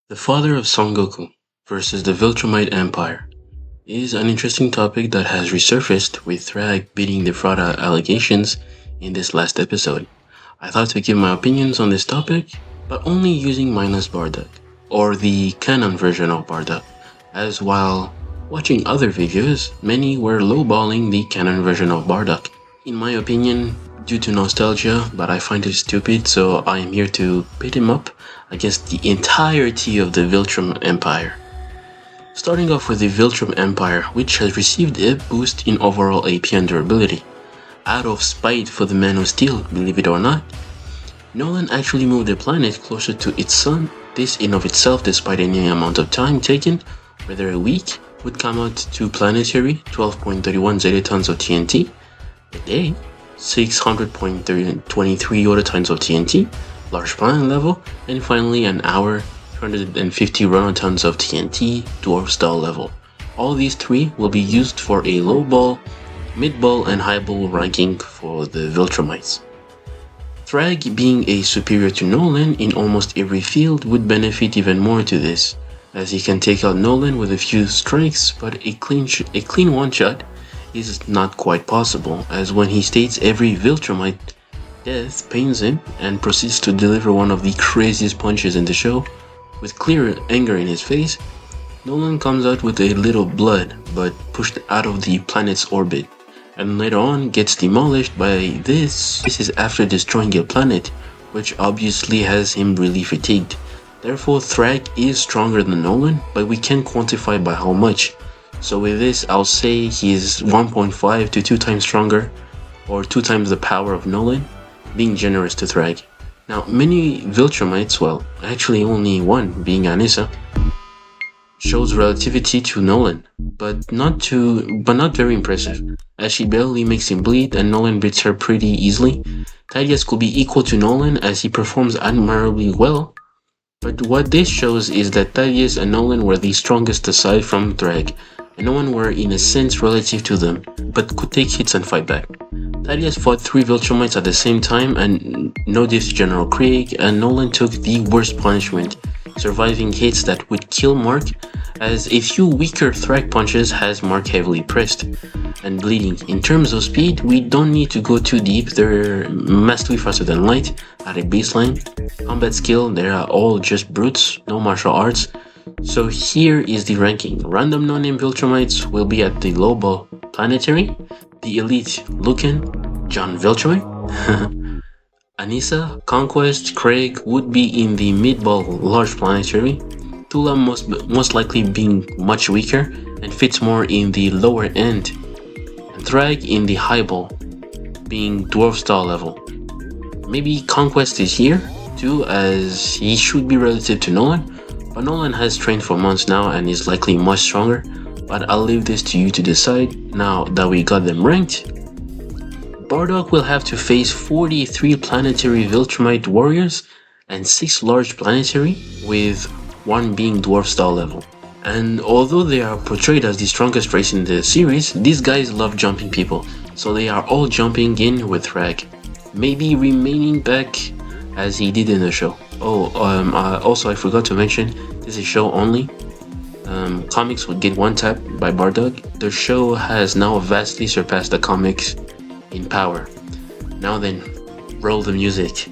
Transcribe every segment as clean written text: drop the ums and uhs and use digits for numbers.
The father of Son Goku versus the Viltrumite Empire is an interesting topic that has resurfaced with Thragg beating the Frauda allegations in this last episode. I thought to give my opinions on this topic, but only using minus Bardock, or the canon version of Bardock, as while watching other videos, many were lowballing the canon version of Bardock. In my opinion, due to nostalgia, but I find it stupid, so I am here to pit him up against the entirety of the Viltrum Empire. Starting off with the Viltrum Empire, which has received a boost in overall AP and durability. Out of spite for the Man of Steel, believe it or not, Nolan actually moved the planet closer to its sun. This in of itself, despite any amount of time taken, whether a week, would come out to planetary 12.31 zetatons of TNT, a day 600.23 ottatons of TNT, large planet level, and finally an hour 250 runatons of TNT, dwarf style level. All these three will be used for a low ball, mid ball, and high ball ranking for the Viltrumites. Thragg being a superior to Nolan in almost every field would benefit even more to this, as he can take out Nolan with a few strikes, but a clean one shot is not quite possible, as when he states every Viltrumite death pains him and proceeds to deliver one of the craziest punches in the show, with clear anger in his face, Nolan comes out with a little blood but pushed out of the planet's orbit, and later on gets demolished by this. This is after destroying a planet, which obviously has him really fatigued. Therefore, Thragg is stronger than Nolan, but we can't quantify by how much. So with this, I'll say he is 1.5 to 2 times stronger, or 2 times the power of Nolan, being generous to Thragg. Now, many Viltrumites, well, actually only one, being Anissa, shows relativity to Nolan, but not very impressive, as she barely makes him bleed and Nolan beats her pretty easily. Thaddeus could be equal to Nolan as he performs admirably well, but what this shows is that Thaddeus and Nolan were the strongest aside from Thragg, and no one were in a sense relative to them, but could take hits and fight back. Thaddeus fought 3 Viltrumites at the same time and no diff to General Craig, and Nolan took the worst punishment, surviving hits that would kill Mark, as a few weaker Thragg punches has Mark heavily pressed and bleeding. In terms of speed, we don't need to go too deep, they're massively faster than light at a baseline. Combat skill, they are all just brutes, no martial arts. So here is the ranking. Random non-name Viltrumites will be at the low ball planetary, the elite Lucan, John Viltrumite, Anissa, Conquest, Craig would be in the mid ball large planetary, Tula most likely being much weaker and fits more in the lower end, and Thragg in the high ball, being dwarf style level. Maybe Conquest is here too, as he should be relative to Nolan, but Nolan has trained for months now and is likely much stronger, but I'll leave this to you to decide now that we got them ranked. Bardock will have to face 43 planetary Viltrumite warriors and 6 large planetary, with 1 being dwarf style level. And although they are portrayed as the strongest race in the series, these guys love jumping people, so they are all jumping in with Thragg, maybe remaining back as he did in the show. Also I forgot to mention, this is show only. Comics would get 1 tap by Bardock. The show has now vastly surpassed the comics in power. Now then, roll the music.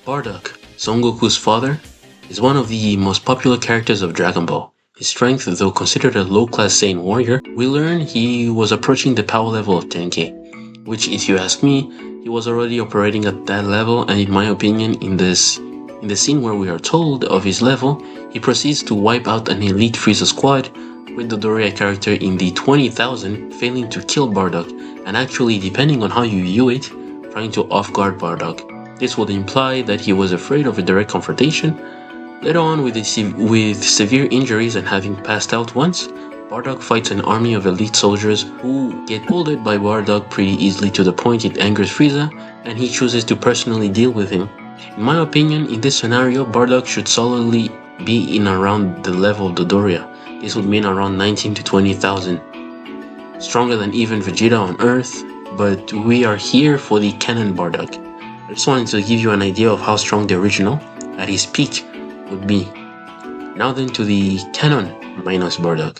Bardock, Son Goku's father, is one of the most popular characters of Dragon Ball. His strength, though considered a low-class Saiyan warrior, we learn he was approaching the power level of 10k, which if you ask me, he was already operating at that level, and in my opinion, in the scene where we are told of his level, he proceeds to wipe out an elite Frieza squad, with the Doria character in the 20,000 failing to kill Bardock, and actually, depending on how you view it, trying to off-guard Bardock. This would imply that he was afraid of a direct confrontation, Later on, with severe injuries and having passed out once, Bardock fights an army of elite soldiers who get folded by Bardock pretty easily to the point it angers Frieza, and he chooses to personally deal with him. In my opinion, in this scenario, Bardock should solidly be in around the level of Dodoria. This would mean around 19 to 20,000. Stronger than even Vegeta on Earth, but we are here for the canon Bardock. I just wanted to give you an idea of how strong the original, at his peak, would be. Now then to the canon minus Bardock.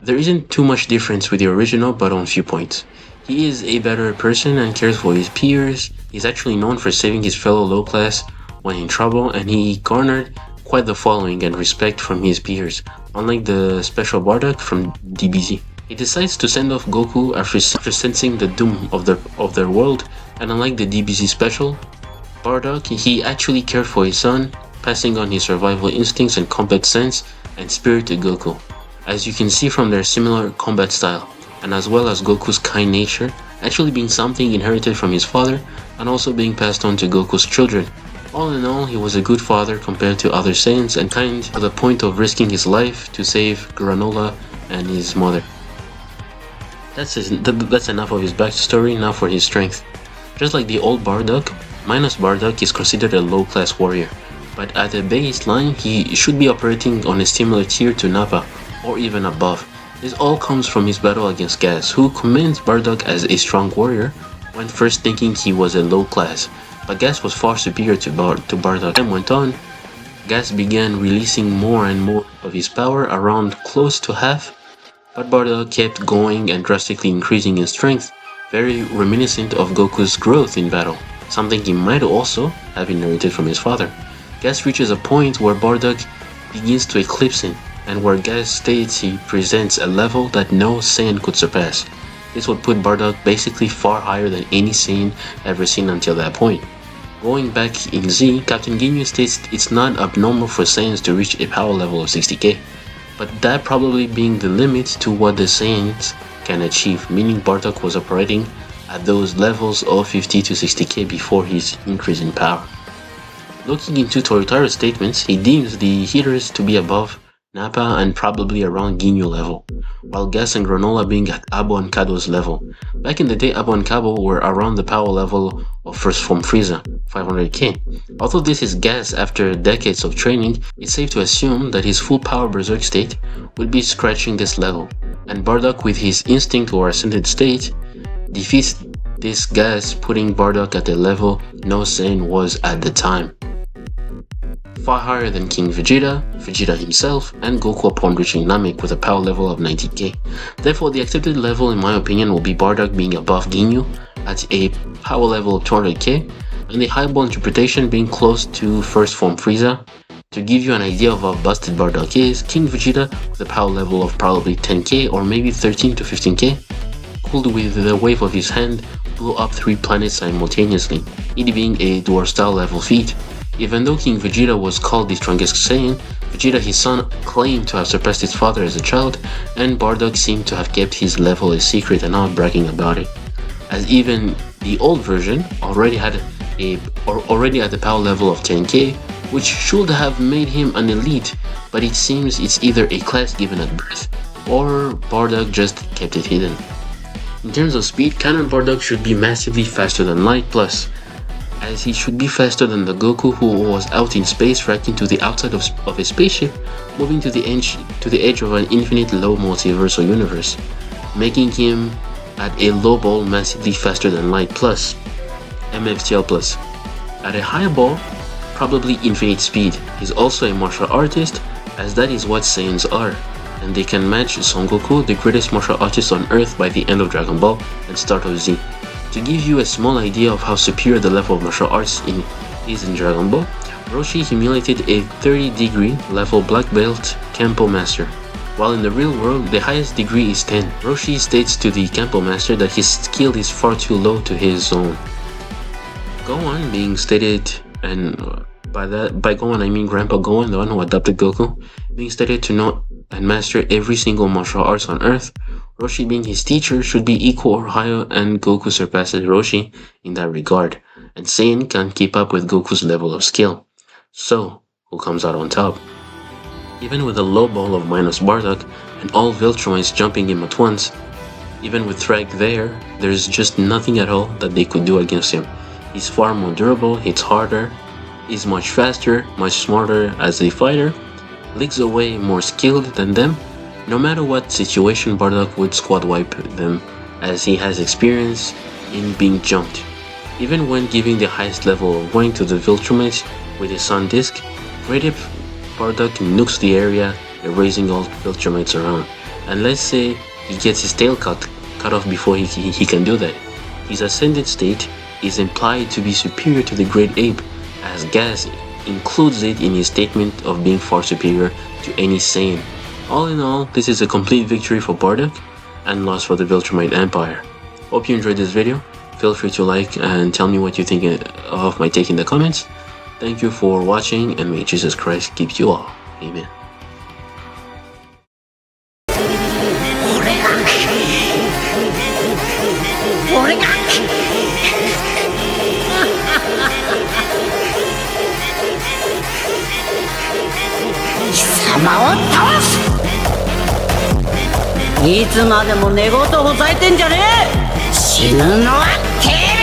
There isn't too much difference with the original, but on few points. He is a better person and cares for his peers. He's actually known for saving his fellow low class when in trouble, and he garnered quite the following and respect from his peers, unlike the special Bardock from DBZ. He decides to send off Goku after sensing the doom of their world, and unlike the DBZ special Bardock, he actually cared for his son, passing on his survival instincts and combat sense and spirit to Goku. As you can see from their similar combat style, and as well as Goku's kind nature actually being something inherited from his father and also being passed on to Goku's children. All in all, he was a good father compared to other Saiyans and kind to the point of risking his life to save Granola and his mother. That's enough of his backstory. Now for his strength. Just like the old Bardock, minus Bardock is considered a low-class warrior, but at the baseline he should be operating on a similar tier to Nappa, or even above. This all comes from his battle against Gas, who commends Bardock as a strong warrior when first thinking he was a low class, but Gas was far superior to Bardock. As time went on, Gas began releasing more and more of his power, around close to half, but Bardock kept going and drastically increasing in strength, very reminiscent of Goku's growth in battle, something he might also have inherited from his father. Gas reaches a point where Bardock begins to eclipse him, and where Gas states he presents a level that no Saiyan could surpass. This would put Bardock basically far higher than any Saiyan ever seen until that point. Going back in Z, Captain Ginyu states it's not abnormal for Saiyans to reach a power level of 60k, but that probably being the limit to what the Saiyans can achieve, meaning Bardock was operating at those levels of 50 to 60k before his increase in power. Looking into Toyotaro's statements, he deems the heaters to be above Nappa and probably around Ginyu level, while Gas and Granola being at Abo and Kado's level. Back in the day, Abo and Kabo were around the power level of First Form Frieza, 500k. Although this is Gas after decades of training, it's safe to assume that his full power berserk state would be scratching this level, and Bardock with his instinct or ascended state defeats this Gas, putting Bardock at a level no Saiyan was at the time. Far higher than King Vegeta, Vegeta himself, and Goku upon reaching Namek with a power level of 90k. Therefore, the accepted level in my opinion will be Bardock being above Ginyu at a power level of 200k, and the highball interpretation being close to First Form Frieza. To give you an idea of how busted Bardock is, King Vegeta with a power level of probably 10k or maybe 13 to 15k, could with the wave of his hand blow up 3 planets simultaneously, it being a dwarf style level feat. Even though King Vegeta was called the strongest Saiyan, Vegeta his son claimed to have surpassed his father as a child, and Bardock seemed to have kept his level a secret and not bragging about it, as even the old version already at the power level of 10k, which should have made him an elite, but it seems it's either a class given at birth, or Bardock just kept it hidden. In terms of speed, Canon Bardock should be massively faster than Light Plus, as he should be faster than the Goku who was out in space racking to the outside of a spaceship, moving to the edge of an infinite low multiversal universe, making him at a low ball massively faster than Light Plus, MFTL Plus. At a high ball, probably infinite speed. He's also a martial artist, as that is what Saiyans are, and they can match Son Goku, the greatest martial artist on Earth by the end of Dragon Ball and start of Z. To give you a small idea of how superior the level of martial arts is in Dragon Ball, Roshi humiliated a 30-degree level black belt Kenpo master, while in the real world the highest degree is 10. Roshi states to the Kenpo master that his skill is far too low to his zone. Gohan being stated, and by Gohan I mean Grandpa Gohan, the one who adopted Goku, being stated to and master every single martial arts on Earth, Roshi being his teacher should be equal or higher, and Goku surpasses Roshi in that regard, and Saiyan can't keep up with Goku's level of skill. So, who comes out on top? Even with a low ball of minus Bardock and all Viltrumites jumping him at once, even with Thragg there's just nothing at all that they could do against him. He's far more durable, hits harder, is much faster, much smarter as a fighter, leagues away more skilled than them. No matter what situation, Bardock would squad wipe them, as he has experience in being jumped. Even when giving the highest level of rank to the Viltrumites with his Sun Disc, Great Bardock nukes the area, erasing all Viltrumites around. And let's say he gets his tail cut off before he can do that. His ascended state is implied to be superior to the Great Ape, as Gas includes it in his statement of being far superior to any Saiyan. All in all, this is a complete victory for Bardock and loss for the Viltrumite Empire. Hope you enjoyed this video. Feel free to like and tell me what you think of my take in the comments. Thank you for watching, and may Jesus Christ keep you all. Amen.いつまでも寝言ほざいてんじゃねえ。死ぬのはてめえ